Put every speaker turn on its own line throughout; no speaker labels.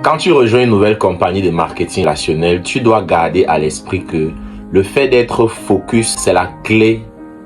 Quand tu rejoins une nouvelle compagnie de marketing relationnel, tu dois garder à l'esprit que le fait d'être focus, c'est la clé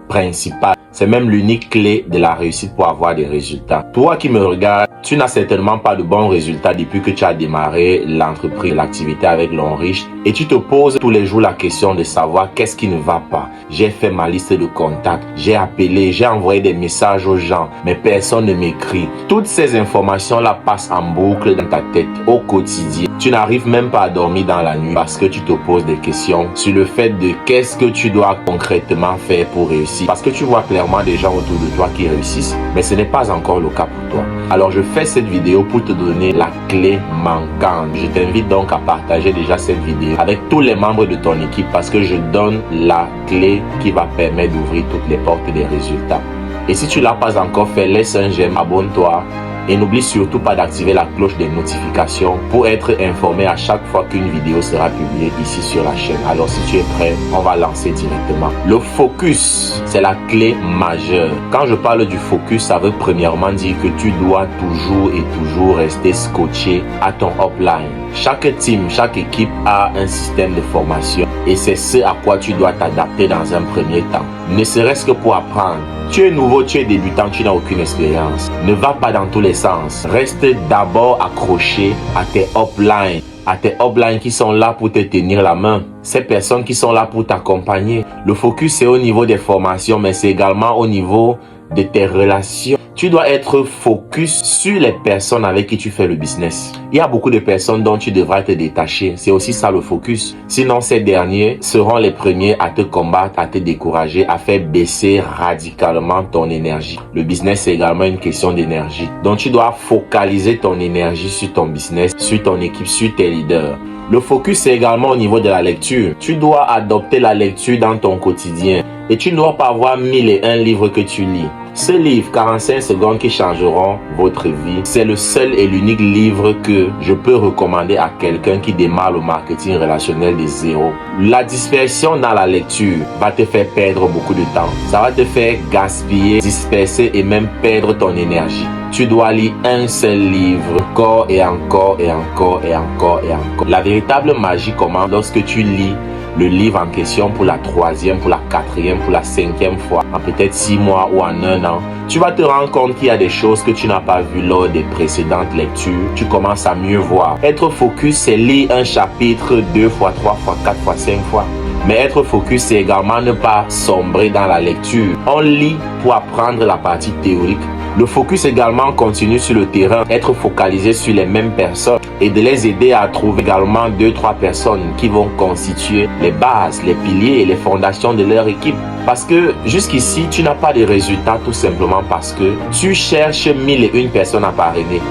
principale. C'est même l'unique clé de la réussite pour avoir des résultats. Toi qui me regardes, tu n'as certainement pas de bons résultats depuis que tu as démarré l'entreprise, l'activité avec l'homme riche et tu te poses tous les jours la question de savoir qu'est-ce qui ne va pas. J'ai fait ma liste de contacts, j'ai appelé, j'ai envoyé des messages aux gens, mais personne ne m'écrit. Toutes ces informations-là passent en boucle dans ta tête au quotidien. Tu n'arrives même pas à dormir dans la nuit parce que tu te poses des questions sur le fait de qu'est-ce que tu dois concrètement faire pour réussir. Parce que tu vois clairement des gens autour de toi qui réussissent, mais ce n'est pas encore le cas pour toi. Alors je fais cette vidéo pour te donner la clé manquante. Je t'invite donc à partager déjà cette vidéo avec tous les membres de ton équipe parce que je donne la clé qui va permettre d'ouvrir toutes les portes des résultats. Et si tu ne l'as pas encore fait, laisse un j'aime, abonne-toi. Et n'oublie surtout pas d'activer la cloche des notifications pour être informé à chaque fois qu'une vidéo sera publiée ici sur la chaîne. Alors si tu es prêt, on va lancer directement. Le focus, c'est la clé majeure. Quand je parle du focus, ça veut premièrement dire que tu dois toujours rester scotché à ton upline. Chaque team, chaque équipe a un système de formation et c'est ce à quoi tu dois t'adapter dans un premier temps. Ne serait-ce que pour apprendre. Tu es nouveau, tu es débutant, tu n'as aucune expérience. Ne va pas dans tous les sens. Reste d'abord accroché à tes uplines qui sont là pour te tenir la main. Ces personnes qui sont là pour t'accompagner. Le focus c'est au niveau des formations, mais c'est également au niveau de tes relations. Tu dois être focus sur les personnes avec qui tu fais le business. Il y a beaucoup de personnes dont tu devras te détacher. C'est aussi ça le focus. Sinon, ces derniers seront les premiers à te combattre, à te décourager, à faire baisser radicalement ton énergie. Le business, c'est également une question d'énergie. Donc, tu dois focaliser ton énergie sur ton business, sur ton équipe, sur tes leaders. Le focus, c'est également au niveau de la lecture. Tu dois adopter la lecture dans ton quotidien. Et tu ne dois pas avoir 1001 livres que tu lis. Ce livre, 45 secondes qui changeront votre vie, c'est le seul et l'unique livre que je peux recommander à quelqu'un qui démarre le marketing relationnel de zéro. La dispersion dans la lecture va te faire perdre beaucoup de temps. Ça va te faire gaspiller, disperser et même perdre ton énergie. Tu dois lire un seul livre, encore et encore et encore et encore et encore. La véritable magie commence lorsque tu lis le livre en question pour la 3e, pour la 4e, pour la 5e fois, en peut-être 6 mois ou en 1 an. Tu vas te rendre compte qu'il y a des choses que tu n'as pas vues lors des précédentes lectures. Tu commences à mieux voir. Être focus, c'est lire un chapitre 2 fois, 3 fois, 4 fois, 5 fois. Mais être focus, c'est également ne pas sombrer dans la lecture. On lit pour apprendre la partie théorique. Le focus également continue sur le terrain, être focalisé sur les mêmes personnes et de les aider à trouver également 2-3 personnes qui vont constituer les bases, les piliers et les fondations de leur équipe. Parce que jusqu'ici, tu n'as pas de résultats tout simplement parce que tu cherches 1001 personnes à parrainer.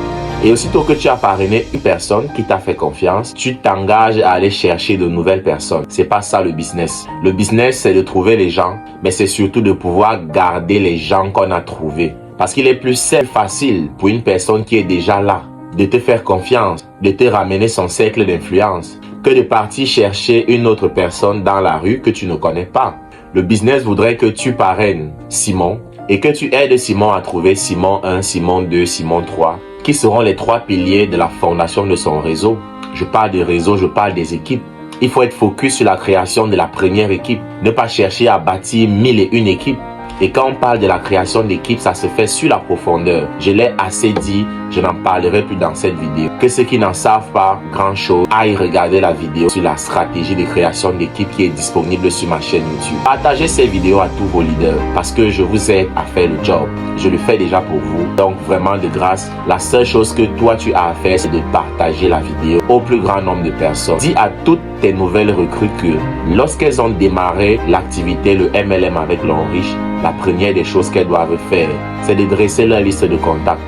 Et aussitôt que tu as parrainé une personne qui t'a fait confiance, tu t'engages à aller chercher de nouvelles personnes. C'est pas ça le business. Le business, c'est de trouver les gens, mais c'est surtout de pouvoir garder les gens qu'on a trouvés. Parce qu'il est plus facile pour une personne qui est déjà là de te faire confiance, de te ramener son cercle d'influence, que de partir chercher une autre personne dans la rue que tu ne connais pas. Le business voudrait que tu parraines Simon et que tu aides Simon à trouver Simon 1, Simon 2, Simon 3, qui seront les 3 piliers de la fondation de son réseau. Je parle de réseau, je parle des équipes. Il faut être focus sur la création de la première équipe, ne pas chercher à bâtir 1001 équipes. Et quand on parle de la création d'équipe, ça se fait sur la profondeur. Je l'ai assez dit, je n'en parlerai plus dans cette vidéo. Que ceux qui n'en savent pas grand chose aillent regarder la vidéo sur la stratégie de création d'équipe qui est disponible sur ma chaîne YouTube. Partagez ces vidéos à tous vos leaders parce que je vous aide à faire le job. Je le fais déjà pour vous. Donc vraiment de grâce, la seule chose que toi tu as à faire, c'est de partager la vidéo au plus grand nombre de personnes. Dis à toutes tes nouvelles recrues que lorsqu'elles ont démarré l'activité, le MLM avec l'homme riche, la première des choses qu'elles doivent faire, c'est de dresser leur liste de contacts.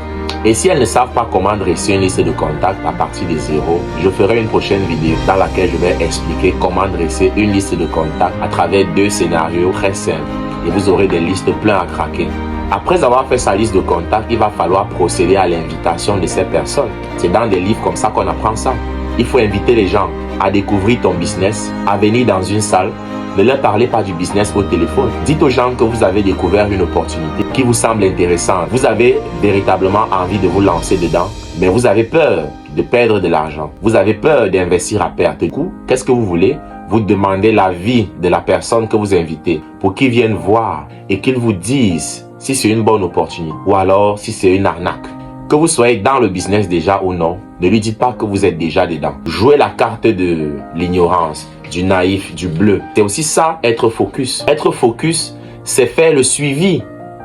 Et si elles ne savent pas comment dresser une liste de contacts à partir de zéro, je ferai une prochaine vidéo dans laquelle je vais expliquer comment dresser une liste de contacts à travers 2 scénarios très simples. Et vous aurez des listes pleines à craquer. Après avoir fait sa liste de contacts, il va falloir procéder à l'invitation de ces personnes. C'est dans des livres comme ça qu'on apprend ça. Il faut inviter les gens à découvrir ton business, à venir dans une salle. Ne leur parlez pas du business au téléphone. Dites aux gens que vous avez découvert une opportunité qui vous semble intéressante. Vous avez véritablement envie de vous lancer dedans, mais vous avez peur de perdre de l'argent. Vous avez peur d'investir à perte. Du coup, qu'est-ce que vous voulez? Vous demandez l'avis de la personne que vous invitez pour qu'il vienne voir et qu'il vous dise si c'est une bonne opportunité ou alors si c'est une arnaque. Que vous soyez dans le business déjà ou non, ne lui dites pas que vous êtes déjà dedans. Jouez la carte de l'ignorance, du naïf, du bleu. C'est aussi ça, être focus. Être focus, c'est faire le suivi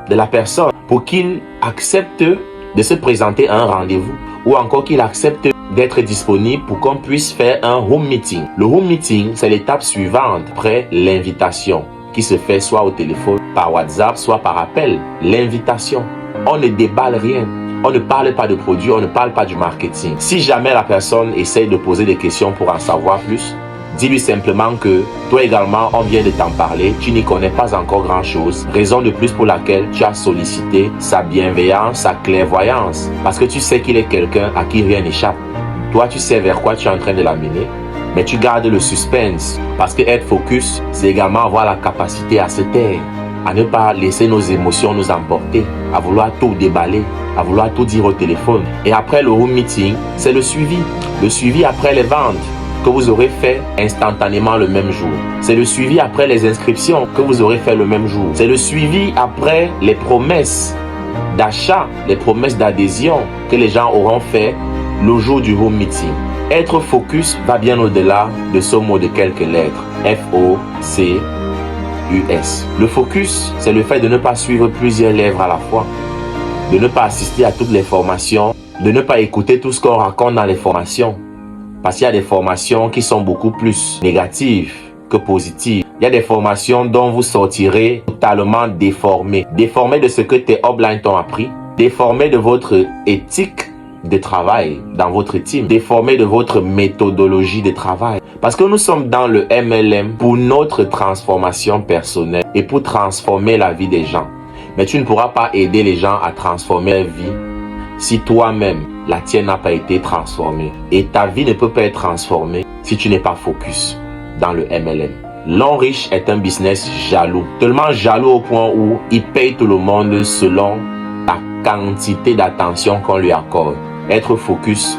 de la personne pour qu'il accepte de se présenter à un rendez-vous ou encore qu'il accepte d'être disponible pour qu'on puisse faire un home meeting. Le home meeting, c'est l'étape suivante après l'invitation qui se fait soit au téléphone, par WhatsApp, soit par appel. L'invitation. On ne déballe rien. On ne parle pas de produits, on ne parle pas du marketing. Si jamais la personne essaye de poser des questions pour en savoir plus, dis-lui simplement que toi également, on vient de t'en parler, tu n'y connais pas encore grand-chose. Raison de plus pour laquelle tu as sollicité sa bienveillance, sa clairvoyance. Parce que tu sais qu'il est quelqu'un à qui rien n'échappe. Toi, tu sais vers quoi tu es en train de l'amener, mais tu gardes le suspense. Parce que être focus, c'est également avoir la capacité à se taire, à ne pas laisser nos émotions nous emporter, à vouloir tout déballer, à vouloir tout dire au téléphone. Et après le home meeting, c'est le suivi. Le suivi après les ventes que vous aurez fait instantanément le même jour. C'est le suivi après les inscriptions que vous aurez fait le même jour. C'est le suivi après les promesses d'achat, les promesses d'adhésion que les gens auront fait le jour du home meeting. Être focus va bien au-delà de ce mot de quelques lettres. F-O-C-U-S. Le focus, c'est le fait de ne pas suivre plusieurs lèvres à la fois, de ne pas assister à toutes les formations, de ne pas écouter tout ce qu'on raconte dans les formations. Parce qu'il y a des formations qui sont beaucoup plus négatives que positives. Il y a des formations dont vous sortirez totalement déformés. Déformés de ce que tes uplines t'ont appris. Déformés de votre éthique de travail dans votre team. Déformés de votre méthodologie de travail. Parce que nous sommes dans le MLM pour notre transformation personnelle et pour transformer la vie des gens. Mais tu ne pourras pas aider les gens à transformer leur vie si toi-même, la tienne n'a pas été transformée. Et ta vie ne peut pas être transformée si tu n'es pas focus dans le MLM. L'homme riche est un business jaloux. Tellement jaloux au point où il paye tout le monde selon la quantité d'attention qu'on lui accorde. Être focus,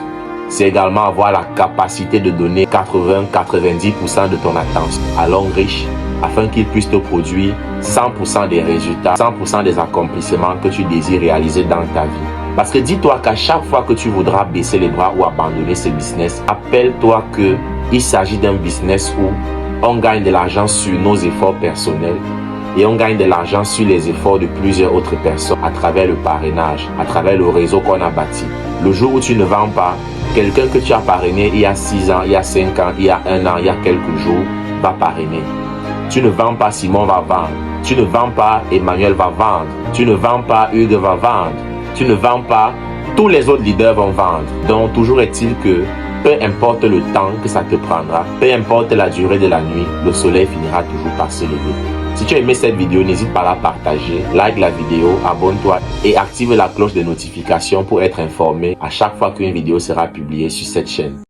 c'est également avoir la capacité de donner 80-90% de ton attention à l'homme riche afin qu'il puisse te produire 100% des résultats, 100% des accomplissements que tu désires réaliser dans ta vie. Parce que dis-toi qu'à chaque fois que tu voudras baisser les bras ou abandonner ce business, appelle-toi qu'il s'agit d'un business où on gagne de l'argent sur nos efforts personnels et on gagne de l'argent sur les efforts de plusieurs autres personnes à travers le parrainage, à travers le réseau qu'on a bâti. Le jour où tu ne vends pas, quelqu'un que tu as parrainé il y a 6 ans, il y a 5 ans, il y a 1 an, il y a quelques jours, va parrainer. Tu ne vends pas, Simon va vendre. Tu ne vends pas, Emmanuel va vendre. Tu ne vends pas, Hugues va vendre. Tu ne vends pas, tous les autres leaders vont vendre. Donc, toujours est-il que, peu importe le temps que ça te prendra, peu importe la durée de la nuit, le soleil finira toujours par se lever. Si tu as aimé cette vidéo, n'hésite pas à la partager, like la vidéo, abonne-toi et active la cloche de notification pour être informé à chaque fois qu'une vidéo sera publiée sur cette chaîne.